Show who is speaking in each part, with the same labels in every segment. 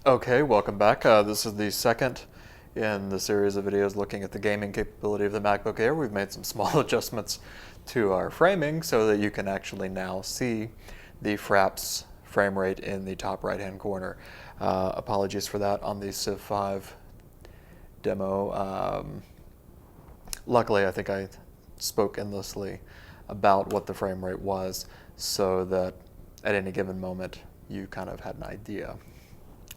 Speaker 1: Okay, welcome back. This is the second in the series of videos looking at the gaming capability of the MacBook Air. We've made some small adjustments to our framing so that you can actually now see the Fraps frame rate in the top right-hand corner. Apologies for that on the Civ 5 demo. Luckily, I think I spoke endlessly about what the frame rate was so that at any given moment you kind of had an idea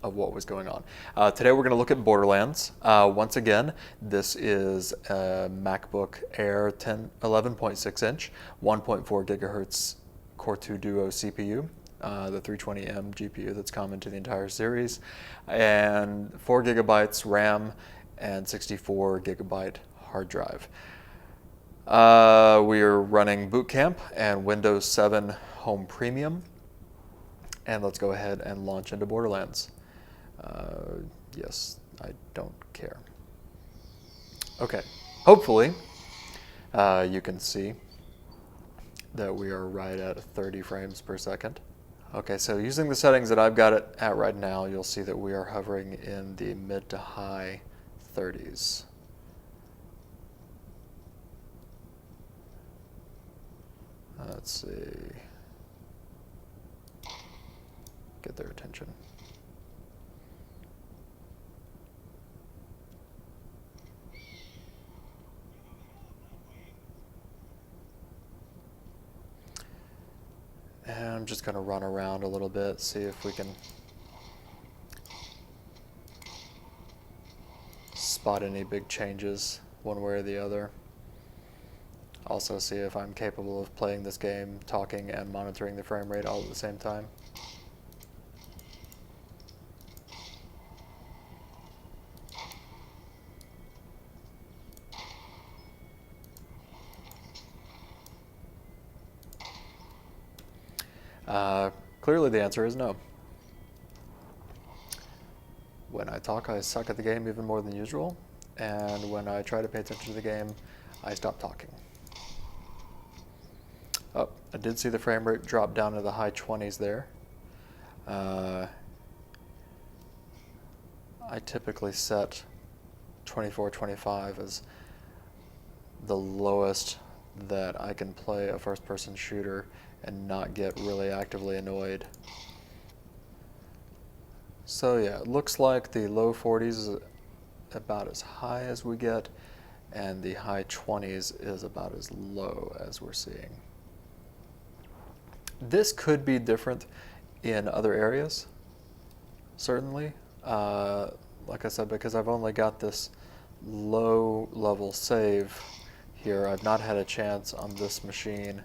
Speaker 1: of what was going on. Today we're going to look at Borderlands. Once again, this is a MacBook Air 11.6 inch, 1.4 gigahertz Core 2 Duo CPU, the 320M GPU that's common to the entire series, and 4 gigabytes RAM and 64 gigabyte hard drive. We are running Boot Camp and Windows 7 Home Premium. And let's go ahead and launch into Borderlands. Yes, I don't care. Okay, hopefully you can see that we are right at 30 frames per second. Okay, so using the settings that I've got it at right now, you'll see that we are hovering in the mid to high 30s. Let's see. Get their attention. And I'm just going to run around a little bit, see if we can spot any big changes one way or the other. Also see if I'm capable of playing this game, talking, and monitoring the frame rate all at the same time. Clearly the answer is no. When I talk, I suck at the game even more than usual, and when I try to pay attention to the game, I stop talking. Oh, I did see the frame rate drop down to the high 20s there. I typically set 24-25 as the lowest that I can play a first-person shooter and not get really actively annoyed. So yeah, it looks like the low 40s is about as high as we get, and the high 20s is about as low as we're seeing. This could be different in other areas, certainly. Like I said, because I've only got this low level save here, I've not had a chance on this machine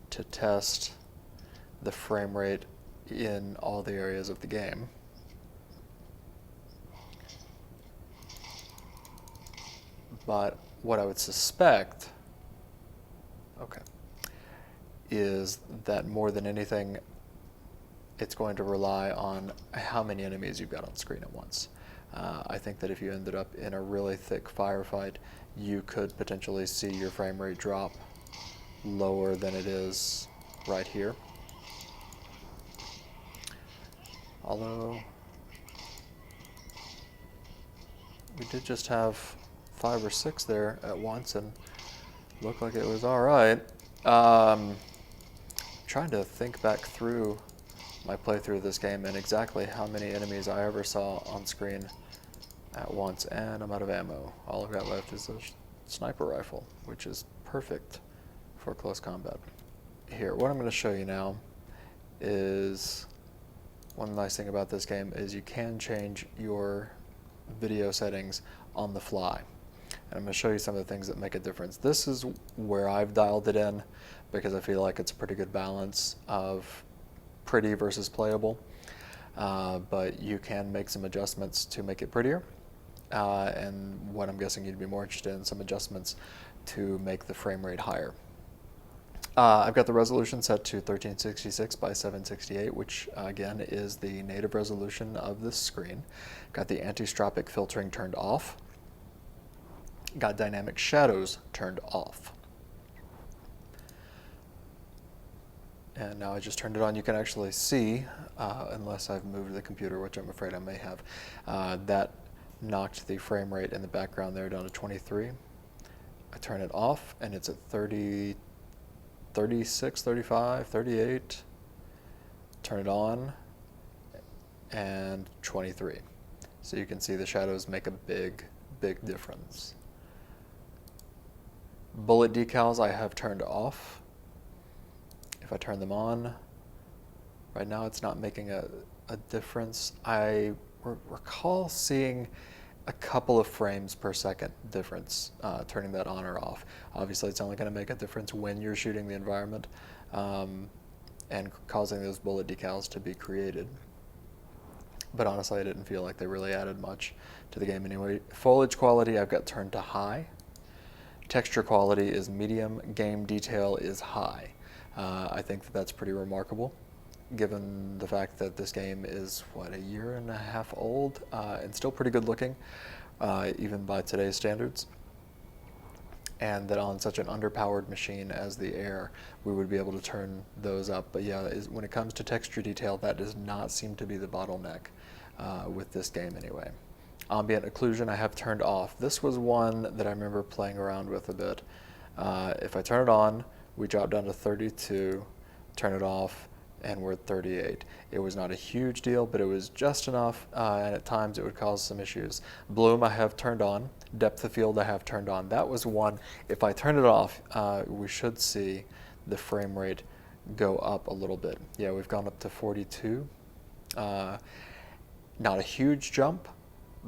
Speaker 1: to test the frame rate in all the areas of the game. But what I would suspect, is that more than anything, it's going to rely on how many enemies you've got on screen at once. I think that if you ended up in a really thick firefight, you could potentially see your frame rate drop lower than it is right here. Although we did just have 5 or 6 there at once and looked like it was all right. Trying to think back through my playthrough of this game and exactly how many enemies I ever saw on screen at once, and I'm out of ammo. All I've got left is a sniper rifle, which is perfect for close combat. Here, what I'm going to show you now is one nice thing about this game is you can change your video settings on the fly. And I'm going to show you some of the things that make a difference. This is where I've dialed it in because I feel like it's a pretty good balance of pretty versus playable. But you can make some adjustments to make it prettier. And what I'm guessing you'd be more interested in, some adjustments to make the frame rate higher. I've got the resolution set to 1366 by 768, which again is the native resolution of this screen. Got the anti-stropic filtering turned off. Got dynamic shadows turned off. And now I just turned it on. You can actually see, unless I've moved the computer, which I'm afraid I may have, that knocked the frame rate in the background there down to 23. I turn it off and it's at 30, 36, 35, 38. Turn it on and 23. So you can see the shadows make a big difference. Bullet decals I have turned off. If I turn them on, right now it's not making a difference. I recall seeing a couple of frames per second difference turning that on or off. Obviously it's only going to make a difference when you're shooting the environment and causing those bullet decals to be created. But honestly, I didn't feel like they really added much to the game anyway. Foliage quality I've got turned to high. Texture quality is medium. Game detail is high. I think that that's pretty remarkable, given the fact that this game is, what, a year and a half old, and still pretty good looking, even by today's standards. And that on such an underpowered machine as the Air, we would be able to turn those up. But yeah, when it comes to texture detail, that does not seem to be the bottleneck with this game anyway. Ambient occlusion I have turned off. This was one that I remember playing around with a bit. If I turn it on, we drop down to 32, turn it off, and we're at 38. It was not a huge deal, but it was just enough, and at times it would cause some issues. Bloom I have turned on. Depth of field I have turned on. That was one, if I turn it off, we should see the frame rate go up a little bit. Yeah, we've gone up to 42. Not a huge jump,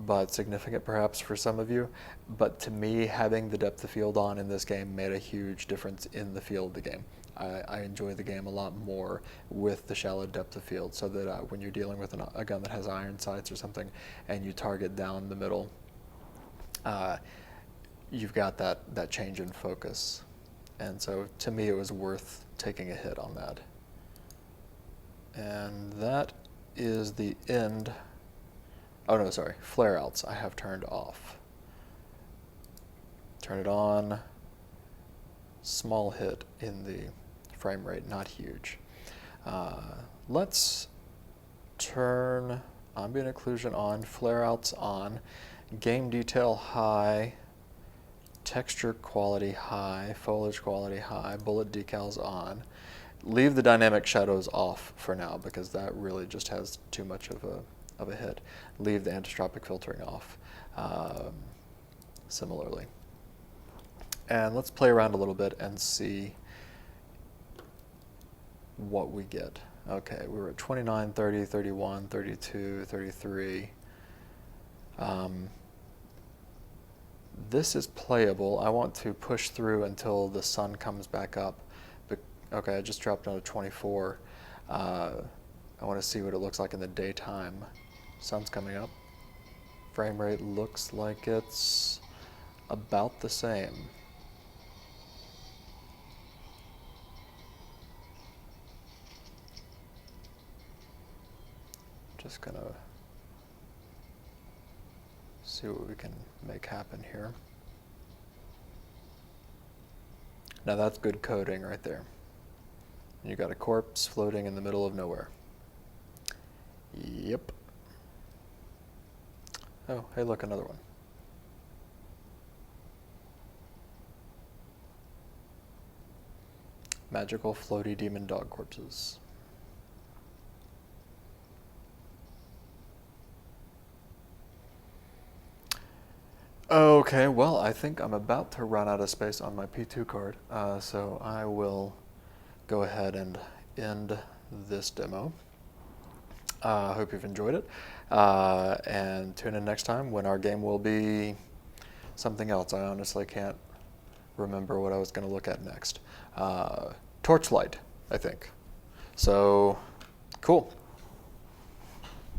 Speaker 1: but significant perhaps for some of you. But to me, having the depth of field on in this game made a huge difference in the feel of the game. I enjoy the game a lot more with the shallow depth of field, so that when you're dealing with a gun that has iron sights or something and you target down the middle, you've got that change in focus. And so to me it was worth taking a hit on that. And that is the end. Oh no, sorry, flare outs I have turned off. Turn it on. Small hit in the frame rate, not huge. Let's turn ambient occlusion on, flare outs on, game detail high, texture quality high, foliage quality high, bullet decals on. Leave the dynamic shadows off for now because that really just has too much of a hit. Leave the anisotropic filtering off similarly. And let's play around a little bit and see what we get. Okay, we were at 29, 30, 31, 32, 33. This is playable. I want to push through until the sun comes back up. Okay, I just dropped down to 24. I want to see what it looks like in the daytime. Sun's coming up. Frame rate looks like it's about the same. Just gonna see what we can make happen here. Now that's good coding right there. You got a corpse floating in the middle of nowhere. Yep. Oh, hey look, another one. Magical floaty demon dog corpses. Okay, well, I think I'm about to run out of space on my P2 card, so I will go ahead and end this demo. I hope you've enjoyed it, and tune in next time when our game will be something else. I honestly can't remember what I was going to look at next. Torchlight, I think. So, cool.